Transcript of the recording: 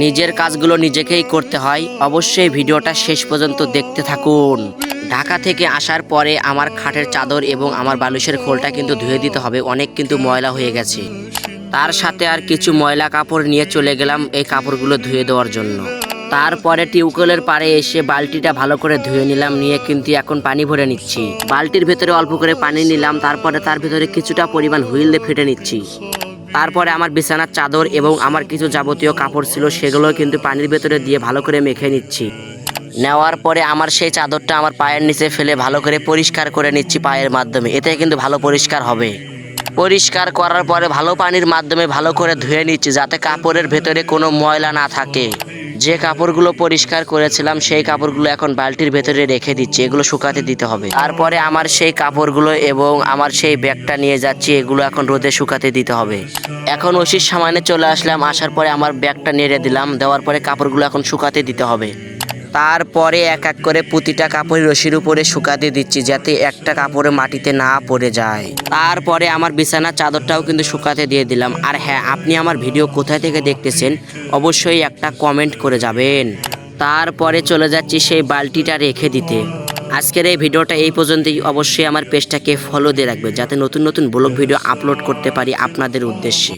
নিজের কাজগুলো নিজেকেই করতে হয়। অবশ্যই ভিডিওটা শেষ পর্যন্ত দেখতে থাকুন। ঢাকা থেকে আসার পরে আমার খাটের চাদর এবং আমার বালিশের খোলটা কিন্তু ধুয়ে দিতে হবে, অনেক কিন্তু ময়লা হয়ে গেছে। তার সাথে আর কিছু ময়লা কাপড় নিয়ে চলে গেলাম এই কাপড়গুলো ধুয়ে দেওয়ার জন্য। তারপরে টিউবওয়েলের পাড়ে এসে বালতিটা ভালো করে ধুয়ে নিলাম, নিয়ে কিন্তু এখন পানি ভরে নিচ্ছি। বালতির ভেতরে অল্প করে পানি নিলাম, তারপরে তার ভেতরে কিছুটা পরিমাণ হুইল দিয়ে ফেটে নিচ্ছি। তারপরে আমার বিছানার চাদর এবং আমার কিছু যাবতীয় কাপড় ছিল সেগুলো কিন্তু পানির ভেতরে দিয়ে ভালো করে মেখে নিচ্ছি। নেওয়ার পরে আমার সেই চাদরটা আমার পায়ের নিচে ফেলে ভালো করে পরিষ্কার করে নিচ্ছি পায়ের মাধ্যমে, এতে কিন্তু ভালো পরিষ্কার হবে। পরিষ্কার করার পরে ভালো পানির মাধ্যমে ভালো করে ধুয়ে নিচ্ছি, যাতে কাপড়ের ভেতরে কোনো ময়লা না থাকে। যে কাপড়গুলো পরিষ্কার করেছিলাম সেই কাপড়গুলো এখন বালতির ভেতরে রেখে দিচ্ছি, এগুলো শুকাতে দিতে হবে। তারপরে আমার সেই কাপড়গুলো এবং আমার সেই ব্যাগটা নিয়ে যাচ্ছি, এগুলো এখন রোদে শুকাতে দিতে হবে। এখন ওষির সামনে চলে আসলাম, আসার পরে আমার ব্যাগটা নেড়ে দিলাম, দেওয়ার পরে কাপড়গুলো এখন শুকাতে দিতে হবে। তারপরে এক এক করে প্রতিটা কাপড় রশির উপরে শুকাতে দিচ্ছি, যাতে একটা কাপড়ে মাটিতে না পড়ে যায়। তারপরে আমার বিছানার চাদরটাও কিন্তু শুকাতে দিয়ে দিলাম। আর হ্যাঁ, আপনি আমার ভিডিও কোথায় থেকে দেখতেছেন অবশ্যই একটা কমেন্ট করে যাবেন। তারপরে চলে যাচ্ছি সেই বালতিটা রেখে দিতে। আজকের এই ভিডিওটা এই পর্যন্তই। অবশ্যই আমার পেজটাকে ফলো দিয়ে রাখবে, যাতে নতুন নতুন ব্লগ ভিডিও আপলোড করতে পারি আপনাদের উদ্দেশ্যে।